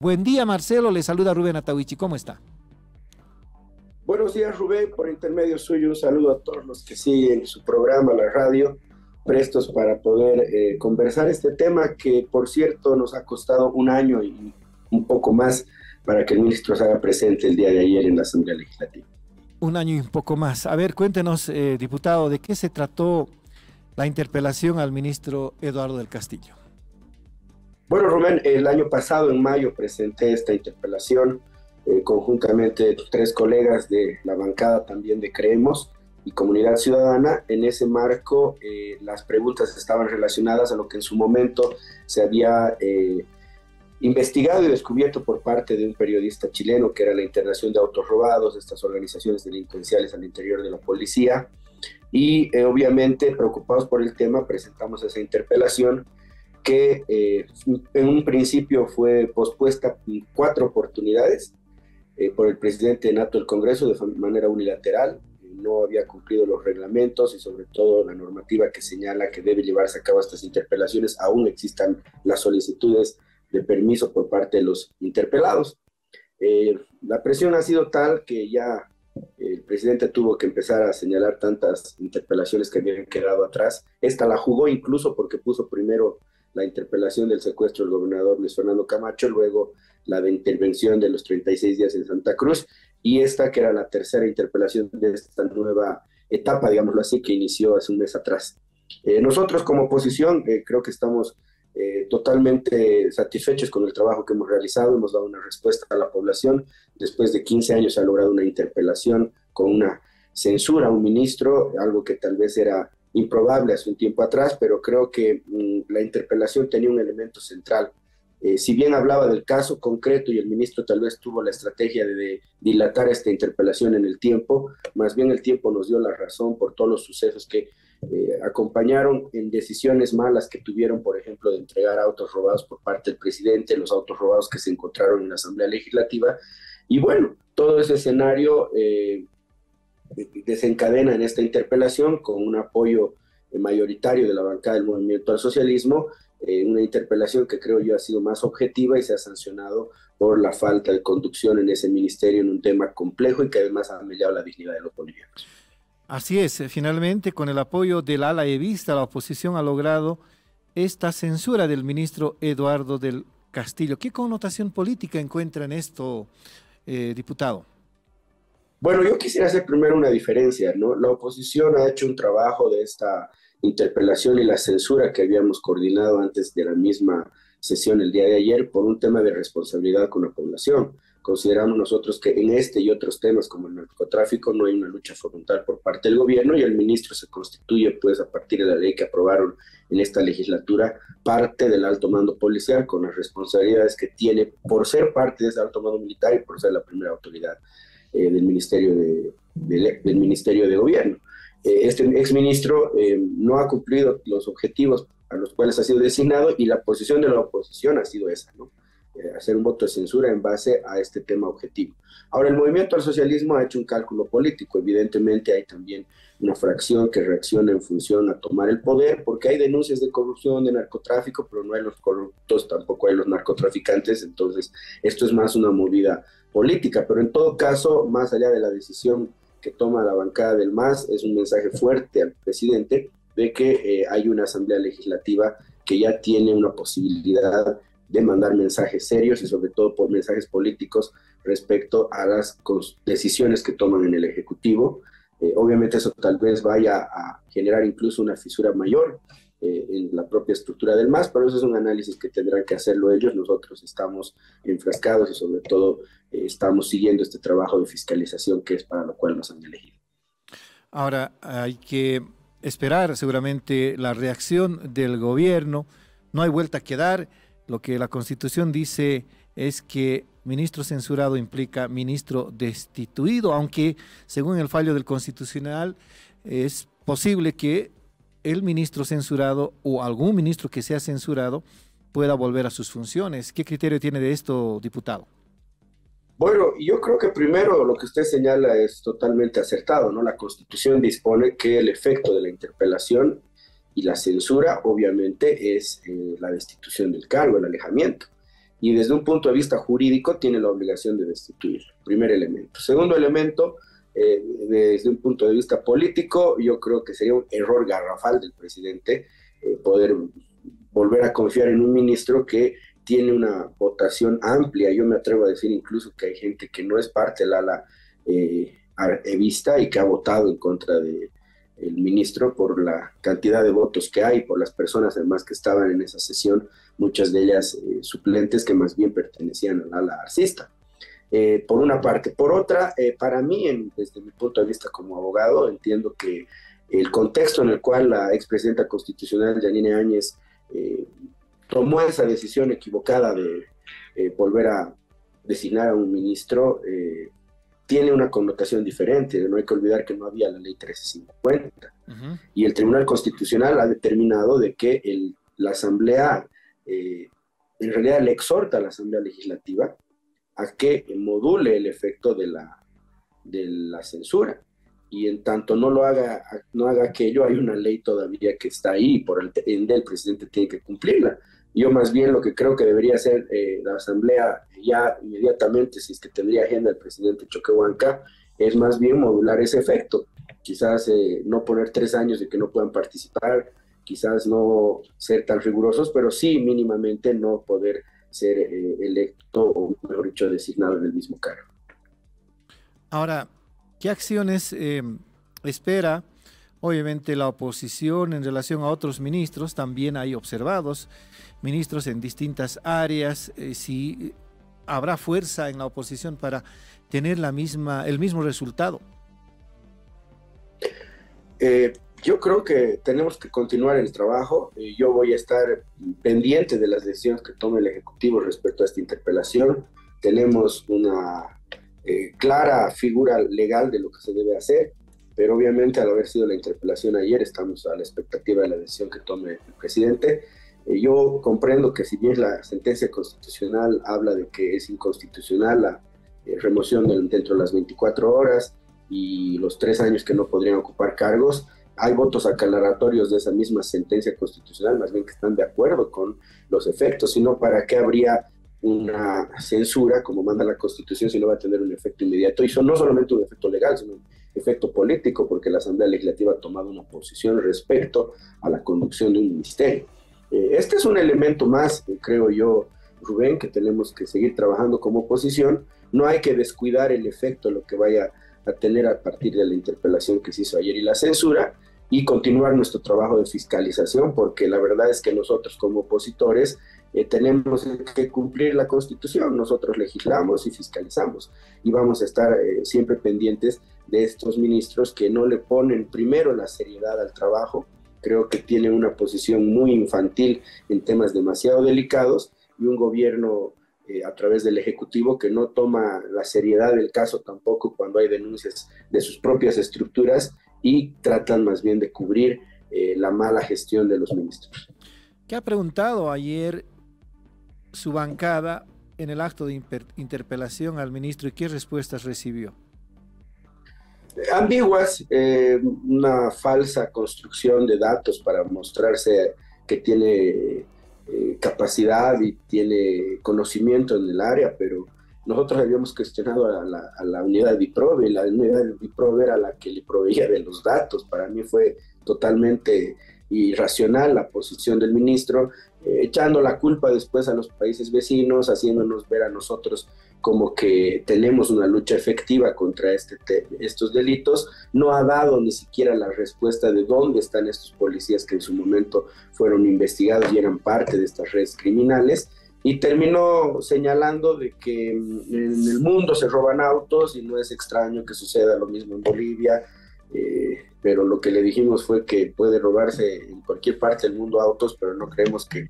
Buen día, Marcelo. Le saluda Rubén Atahuichi. ¿Cómo está? Buenos días, Rubén. Por intermedio suyo, un saludo a todos los que siguen su programa, la radio, prestos para poder conversar este tema que, por cierto, nos ha costado un año y un poco más para que el ministro se haga presente el día de ayer en la Asamblea Legislativa. Un año y un poco más. A ver, cuéntenos, diputado, ¿de qué se trató la interpelación al ministro Eduardo del Castillo? Bueno, Rubén, el año pasado, en mayo, presenté esta interpelación conjuntamente tres colegas de la bancada también de Creemos y Comunidad Ciudadana. En ese marco, las preguntas estaban relacionadas a lo que en su momento se había investigado y descubierto por parte de un periodista chileno, que era la Internación de Autos Robados, estas organizaciones delincuenciales al interior de la policía. Y obviamente, preocupados por el tema, presentamos esa interpelación que en un principio fue pospuesta en 4 oportunidades por el presidente nato del Congreso de manera unilateral. No había cumplido los reglamentos y sobre todo la normativa que señala que debe llevarse a cabo estas interpelaciones, aún existan las solicitudes de permiso por parte de los interpelados. La presión ha sido tal que ya el presidente tuvo que empezar a señalar tantas interpelaciones que habían quedado atrás. Esta la jugó incluso porque puso primero la interpelación del secuestro del gobernador Luis Fernando Camacho, luego la de intervención de los 36 días en Santa Cruz, y esta que era la tercera interpelación de esta nueva etapa, digámoslo así, que inició hace un mes atrás. Nosotros como oposición creo que estamos totalmente satisfechos con el trabajo que hemos realizado, hemos dado una respuesta a la población. Después de 15 años se ha logrado una interpelación con una censura a un ministro, algo que tal vez era improbable hace un tiempo atrás, pero creo que la interpelación tenía un elemento central. Si bien hablaba del caso concreto y el ministro tal vez tuvo la estrategia de dilatar esta interpelación en el tiempo, más bien el tiempo nos dio la razón por todos los sucesos que acompañaron en decisiones malas que tuvieron, por ejemplo, de entregar autos robados por parte del presidente, los autos robados que se encontraron en la Asamblea Legislativa. Y bueno, todo ese escenario desencadena en esta interpelación con un apoyo mayoritario de la bancada del Movimiento al Socialismo, una interpelación que creo yo ha sido más objetiva y se ha sancionado por la falta de conducción en ese ministerio en un tema complejo y que además ha mellado la dignidad de los bolivianos. Así es, finalmente, con el apoyo del ala evista, la oposición ha logrado esta censura del ministro Eduardo del Castillo. ¿Qué connotación política encuentra en esto, diputado? Bueno, yo quisiera hacer primero una diferencia, ¿no? La oposición ha hecho un trabajo de esta interpelación y la censura que habíamos coordinado antes de la misma sesión el día de ayer por un tema de responsabilidad con la población. Consideramos nosotros que en este y otros temas como el narcotráfico no hay una lucha frontal por parte del gobierno y el ministro se constituye pues a partir de la ley que aprobaron en esta legislatura parte del alto mando policial con las responsabilidades que tiene por ser parte de ese alto mando militar y por ser la primera autoridad del Ministerio de Gobierno. Este exministro no ha cumplido los objetivos a los cuales ha sido designado y la posición de la oposición ha sido esa, ¿no? Hacer un voto de censura en base a este tema objetivo. Ahora, el Movimiento al Socialismo ha hecho un cálculo político. Evidentemente hay también una fracción que reacciona en función a tomar el poder, porque hay denuncias de corrupción, de narcotráfico, pero no hay los corruptos, tampoco hay los narcotraficantes, entonces esto es más una movida política, pero en todo caso, más allá de la decisión que toma la bancada del MAS, es un mensaje fuerte al presidente de que hay una asamblea legislativa que ya tiene una posibilidad de mandar mensajes serios y sobre todo por mensajes políticos respecto a las decisiones que toman en el Ejecutivo. Obviamente eso tal vez vaya a generar incluso una fisura mayor en la propia estructura del MAS, pero eso es un análisis que tendrán que hacerlo ellos. Nosotros estamos enfrascados y sobre todo estamos siguiendo este trabajo de fiscalización que es para lo cual nos han elegido. Ahora hay que esperar seguramente la reacción del gobierno. No hay vuelta que dar. Lo que la Constitución dice es que ministro censurado implica ministro destituido, aunque según el fallo del Constitucional es posible que el ministro censurado o algún ministro que sea censurado pueda volver a sus funciones. ¿Qué criterio tiene de esto, diputado? Bueno, yo creo que primero lo que usted señala es totalmente acertado, ¿no? La Constitución dispone que el efecto de la interpelación y la censura, obviamente, es la destitución del cargo, el alejamiento. y desde un punto de vista jurídico tiene la obligación de destituirlo. Primer elemento. Segundo elemento, desde un punto de vista político, yo creo que sería un error garrafal del presidente poder volver a confiar en un ministro que tiene una votación amplia. Yo me atrevo a decir incluso que hay gente que no es parte del ala arevista y que ha votado en contra del ministro por la cantidad de votos que hay, por las personas además que estaban en esa sesión, muchas de ellas suplentes que más bien pertenecían al ala arcista. Por una parte. Por otra, para mí, desde mi punto de vista como abogado, entiendo que el contexto en el cual la expresidenta constitucional Yanine Áñez tomó esa decisión equivocada de volver a designar a un ministro tiene una connotación diferente. No hay que olvidar que no había la ley 1350. Y el Tribunal Constitucional ha determinado de que la Asamblea, en realidad le exhorta a la Asamblea Legislativa a que module el efecto de la censura. Y en tanto no haga aquello, hay una ley todavía que está ahí, por el ende el presidente tiene que cumplirla. Yo más bien lo que creo que debería hacer la Asamblea ya inmediatamente, si es que tendría agenda el presidente Choquehuanca, es más bien modular ese efecto. Quizás no poner 3 años de que no puedan participar, quizás no ser tan rigurosos, pero sí mínimamente no poder ser electo o, mejor dicho, designado en el mismo cargo. Ahora, ¿qué acciones espera? Obviamente la oposición en relación a otros ministros, también hay observados ministros en distintas áreas, si habrá fuerza en la oposición para tener el mismo resultado. Yo creo que tenemos que continuar el trabajo. Yo voy a estar pendiente de las decisiones que tome el Ejecutivo respecto a esta interpelación. Tenemos una clara figura legal de lo que se debe hacer, pero obviamente al haber sido la interpelación ayer estamos a la expectativa de la decisión que tome el presidente. Yo comprendo que si bien la sentencia constitucional habla de que es inconstitucional la remoción dentro de las 24 horas y los 3 años que no podrían ocupar cargos, hay votos aclaratorios de esa misma sentencia constitucional, más bien que están de acuerdo con los efectos, sino para qué habría una censura, como manda la Constitución, si no va a tener un efecto inmediato, y no solamente un efecto legal, sino un efecto político, porque la Asamblea Legislativa ha tomado una posición respecto a la conducción de un ministerio. Este es un elemento más, creo yo, Rubén, que tenemos que seguir trabajando como oposición. No hay que descuidar el efecto, lo que vaya a tener a partir de la interpelación que se hizo ayer y la censura, y continuar nuestro trabajo de fiscalización, porque la verdad es que nosotros como opositores tenemos que cumplir la Constitución. Nosotros legislamos y fiscalizamos, y vamos a estar siempre pendientes de estos ministros que no le ponen primero la seriedad al trabajo. Creo que tienen una posición muy infantil en temas demasiado delicados, y un gobierno a través del Ejecutivo que no toma la seriedad del caso tampoco cuando hay denuncias de sus propias estructuras, y tratan más bien de cubrir la mala gestión de los ministros. ¿Qué ha preguntado ayer su bancada en el acto de interpelación al ministro y qué respuestas recibió? Ambiguas, una falsa construcción de datos para mostrarse que tiene capacidad y tiene conocimiento en el área, pero nosotros habíamos cuestionado a la unidad de IPROVE, y la unidad de IPROVE era la que le proveía de los datos. Para mí fue totalmente irracional la posición del ministro, echando la culpa después a los países vecinos, haciéndonos ver a nosotros como que tenemos una lucha efectiva contra estos delitos. No ha dado ni siquiera la respuesta de dónde están estos policías que en su momento fueron investigados y eran parte de estas redes criminales, y terminó señalando de que en el mundo se roban autos y no es extraño que suceda lo mismo en Bolivia, pero lo que le dijimos fue que puede robarse en cualquier parte del mundo autos, pero no creemos que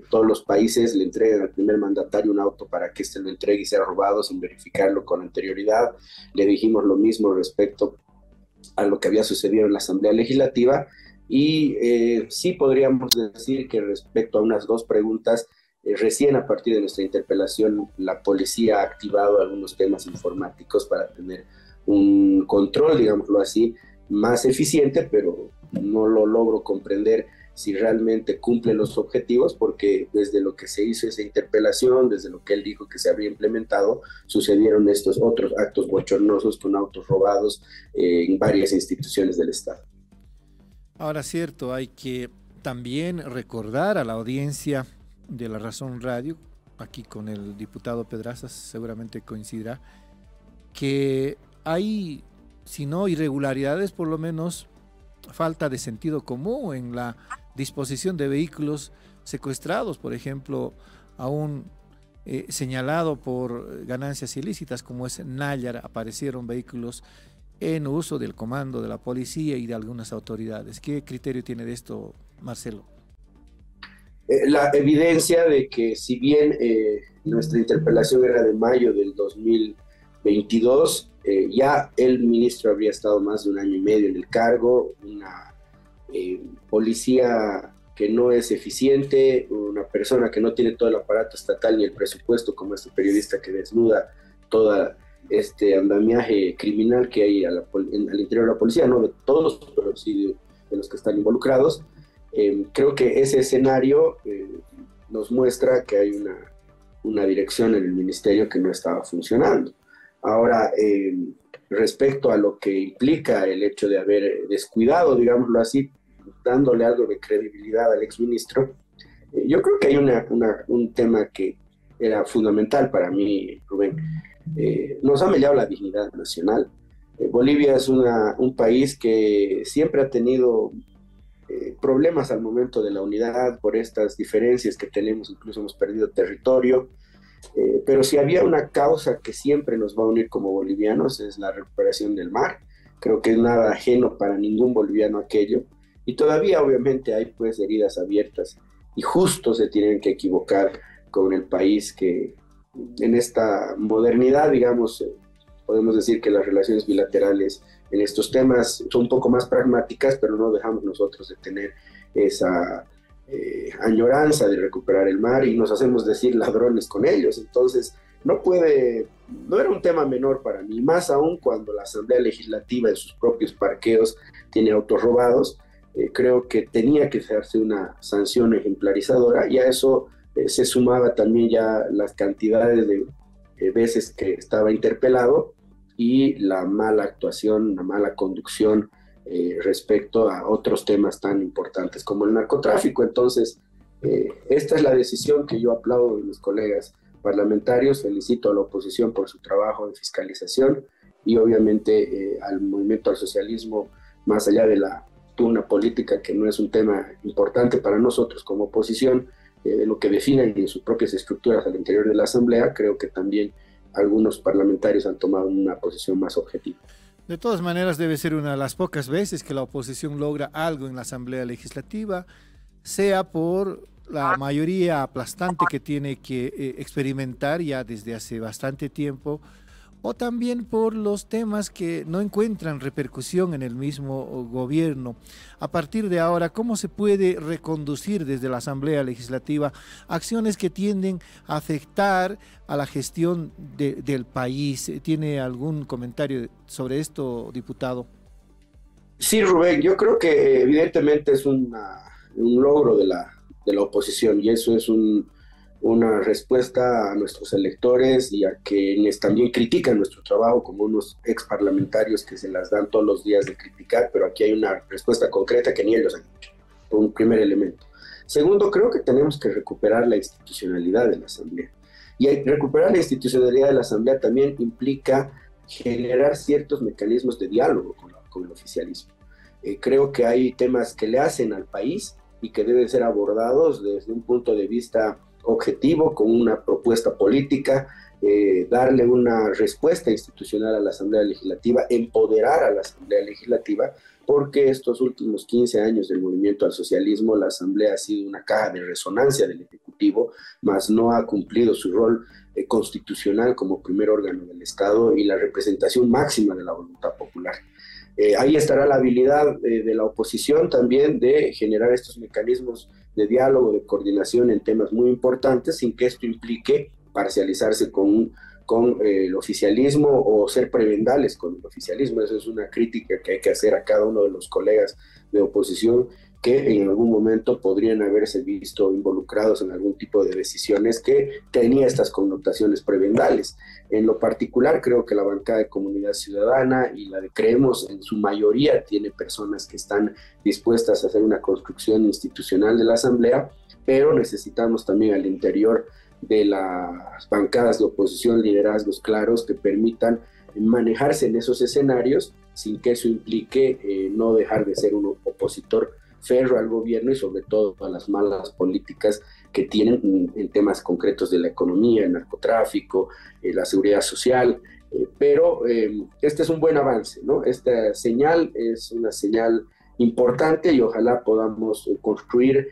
todos los países le entreguen al primer mandatario un auto para que éste lo entregue y sea robado sin verificarlo con anterioridad. Le dijimos lo mismo respecto a lo que había sucedido en la Asamblea Legislativa, y sí podríamos decir que respecto a unas 2 preguntas, recién a partir de nuestra interpelación la policía ha activado algunos temas informáticos para tener un control, digámoslo así, más eficiente, pero no lo logro comprender si realmente cumple los objetivos, porque desde lo que se hizo esa interpelación, desde lo que él dijo que se había implementado, sucedieron estos otros actos bochornosos con autos robados en varias instituciones del Estado. Ahora, cierto, hay que también recordar a la audiencia de La Razón Radio, aquí con el diputado Pedraza seguramente coincidirá, que hay, si no irregularidades, por lo menos falta de sentido común en la disposición de vehículos secuestrados, por ejemplo, a un señalado por ganancias ilícitas como es Nayar, aparecieron vehículos en uso del comando de la policía y de algunas autoridades. ¿Qué criterio tiene de esto, Marcelo? La evidencia de que si bien nuestra interpelación era de mayo del 2022, ya el ministro habría estado más de un año y medio en el cargo, una policía que no es eficiente, una persona que no tiene todo el aparato estatal ni el presupuesto, como este periodista que desnuda todo este andamiaje criminal que hay al interior de la policía, no de todos, pero sí de los que están involucrados. Creo que ese escenario nos muestra que hay una dirección en el ministerio que no estaba funcionando. Ahora, respecto a lo que implica el hecho de haber descuidado, digámoslo así, dándole algo de credibilidad al exministro, yo creo que hay un tema que era fundamental para mí, Rubén. Nos ha mellado la dignidad nacional. Bolivia es un país que siempre ha tenido problemas al momento de la unidad por estas diferencias que tenemos, incluso hemos perdido territorio, pero si había una causa que siempre nos va a unir como bolivianos es la recuperación del mar. Creo que es nada ajeno para ningún boliviano aquello, y todavía obviamente hay pues heridas abiertas y justo se tienen que equivocar con el país que en esta modernidad, digamos, podemos decir que las relaciones bilaterales en estos temas son un poco más pragmáticas, pero no dejamos nosotros de tener esa añoranza de recuperar el mar y nos hacemos decir ladrones con ellos. Entonces, no era un tema menor para mí, más aún cuando la Asamblea Legislativa en sus propios parqueos tiene autos robados. Creo que tenía que hacerse una sanción ejemplarizadora, y a eso se sumaba también ya las cantidades de veces que estaba interpelado y la mala actuación, la mala conducción respecto a otros temas tan importantes como el narcotráfico. Entonces, esta es la decisión que yo aplaudo de mis colegas parlamentarios. Felicito a la oposición por su trabajo de fiscalización y obviamente al movimiento al socialismo, más allá de la pugna política, que no es un tema importante para nosotros como oposición, lo que definen en sus propias estructuras al interior de la Asamblea. Creo que también algunos parlamentarios han tomado una posición más objetiva. De todas maneras, debe ser una de las pocas veces que la oposición logra algo en la Asamblea Legislativa, sea por la mayoría aplastante que tiene que experimentar ya desde hace bastante tiempo, o también por los temas que no encuentran repercusión en el mismo gobierno. A partir de ahora, ¿cómo se puede reconducir desde la Asamblea Legislativa acciones que tienden a afectar a la gestión del país? ¿Tiene algún comentario sobre esto, diputado? Sí, Rubén, yo creo que evidentemente es un logro de la oposición, y eso es una respuesta a nuestros electores y a quienes también critican nuestro trabajo, como unos ex parlamentarios que se las dan todos los días de criticar, pero aquí hay una respuesta concreta que ni ellos han hecho, por un primer elemento. Segundo, creo que tenemos que recuperar la institucionalidad de la Asamblea, y recuperar la institucionalidad de la Asamblea también implica generar ciertos mecanismos de diálogo con el oficialismo. Creo que hay temas que le hacen al país y que deben ser abordados desde un punto de vista objetivo, con una propuesta política, darle una respuesta institucional a la Asamblea Legislativa, empoderar a la Asamblea Legislativa, porque estos últimos 15 años del movimiento al socialismo, la Asamblea ha sido una caja de resonancia del Ejecutivo, mas no ha cumplido su rol constitucional como primer órgano del Estado y la representación máxima de la voluntad popular. Ahí estará la habilidad de la oposición también de generar estos mecanismos de diálogo, de coordinación en temas muy importantes, sin que esto implique parcializarse con el oficialismo o ser prebendales con el oficialismo. Eso es una crítica que hay que hacer a cada uno de los colegas de oposición que en algún momento podrían haberse visto involucrados en algún tipo de decisiones que tenía estas connotaciones prebendales. En lo particular, creo que la bancada de Comunidad Ciudadana y la de Creemos, en su mayoría, tiene personas que están dispuestas a hacer una construcción institucional de la Asamblea, pero necesitamos también al interior de las bancadas de oposición liderazgos claros que permitan manejarse en esos escenarios sin que eso implique no dejar de ser un opositor férreo al gobierno y sobre todo a las malas políticas que tienen en temas concretos de la economía, el narcotráfico, la seguridad social, pero este es un buen avance, ¿no? Esta señal es una señal importante y ojalá podamos construir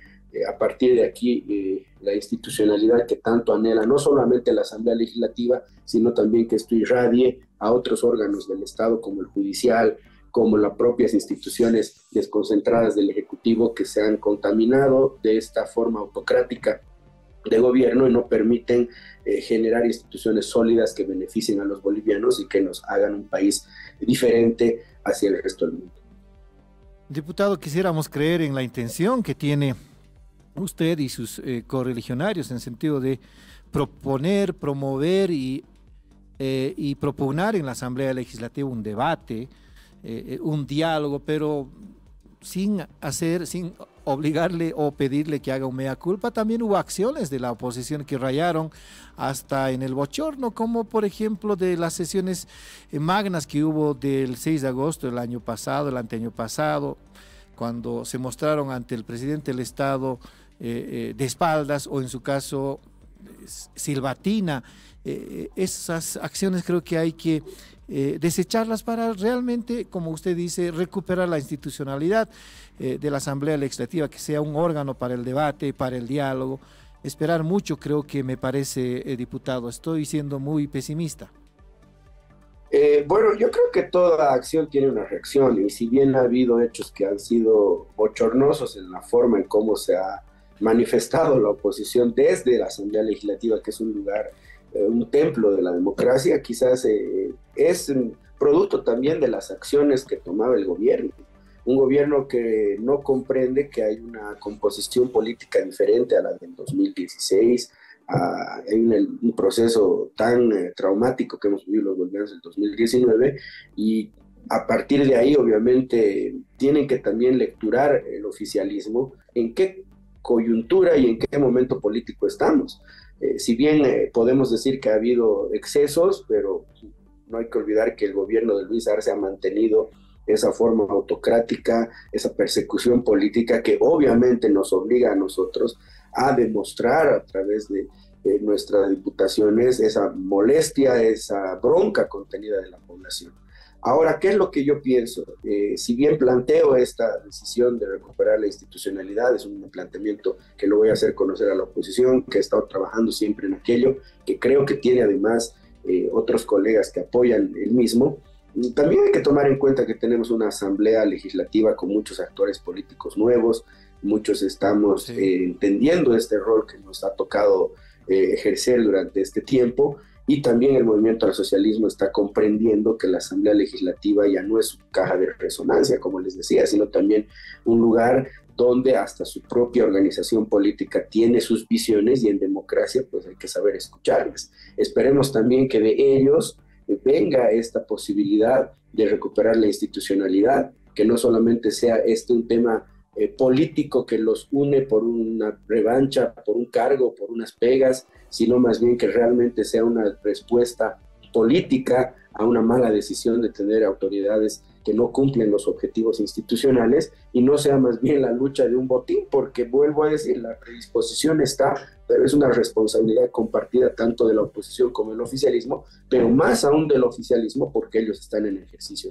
a partir de aquí la institucionalidad que tanto anhela no solamente la Asamblea Legislativa, sino también que esto irradie a otros órganos del Estado como el judicial, como las propias instituciones desconcentradas del Ejecutivo que se han contaminado de esta forma autocrática de gobierno y no permiten generar instituciones sólidas que beneficien a los bolivianos y que nos hagan un país diferente hacia el resto del mundo. Diputado, quisiéramos creer en la intención que tiene usted y sus correligionarios en sentido de proponer, promover y propugnar en la Asamblea Legislativa un debate, un diálogo, pero sin obligarle o pedirle que haga un mea culpa. También hubo acciones de la oposición que rayaron hasta en el bochorno, como por ejemplo de las sesiones magnas que hubo del 6 de agosto del año pasado, el anteaño pasado, cuando se mostraron ante el presidente del Estado de espaldas o en su caso silbatina. Esas acciones creo que hay que desecharlas para realmente, como usted dice, recuperar la institucionalidad de la Asamblea Legislativa, que sea un órgano para el debate, para el diálogo. Esperar mucho creo que me parece, diputado. Estoy siendo muy pesimista. Bueno, yo creo que toda acción tiene una reacción y si bien ha habido hechos que han sido bochornosos en la forma en cómo se ha manifestado la oposición desde la Asamblea Legislativa, que es un lugar, un templo de la democracia, quizás es producto también de las acciones que tomaba el gobierno. Un gobierno que no comprende que hay una composición política diferente a la del 2016, hay un proceso tan traumático que hemos vivido los bolivianos en el 2019 y a partir de ahí obviamente tienen que también lecturar el oficialismo en qué coyuntura y en qué momento político estamos. Si bien podemos decir que ha habido excesos, pero no hay que olvidar que el gobierno de Luis Arce ha mantenido esa forma autocrática, esa persecución política que obviamente nos obliga a nosotros a demostrar a través de nuestras diputaciones esa molestia, esa bronca contenida de la población. Ahora, ¿qué es lo que yo pienso? Si bien planteo esta decisión de recuperar la institucionalidad, es un planteamiento que lo voy a hacer conocer a la oposición, que he estado trabajando siempre en aquello, que creo que tiene además otros colegas que apoyan el mismo. También hay que tomar en cuenta que tenemos una asamblea legislativa con muchos actores políticos nuevos, muchos estamos entendiendo este rol que nos ha tocado ejercer durante este tiempo, y también el movimiento al socialismo está comprendiendo que la Asamblea Legislativa ya no es su caja de resonancia, como les decía, sino también un lugar donde hasta su propia organización política tiene sus visiones y en democracia pues hay que saber escucharlas. Esperemos también que de ellos venga esta posibilidad de recuperar la institucionalidad, que no solamente sea un tema político que los une por una revancha, por un cargo, por unas pegas, sino más bien que realmente sea una respuesta política a una mala decisión de tener autoridades que no cumplen los objetivos institucionales y no sea más bien la lucha de un botín, porque vuelvo a decir, la predisposición está, pero es una responsabilidad compartida tanto de la oposición como del oficialismo, pero más aún del oficialismo porque ellos están en ejercicio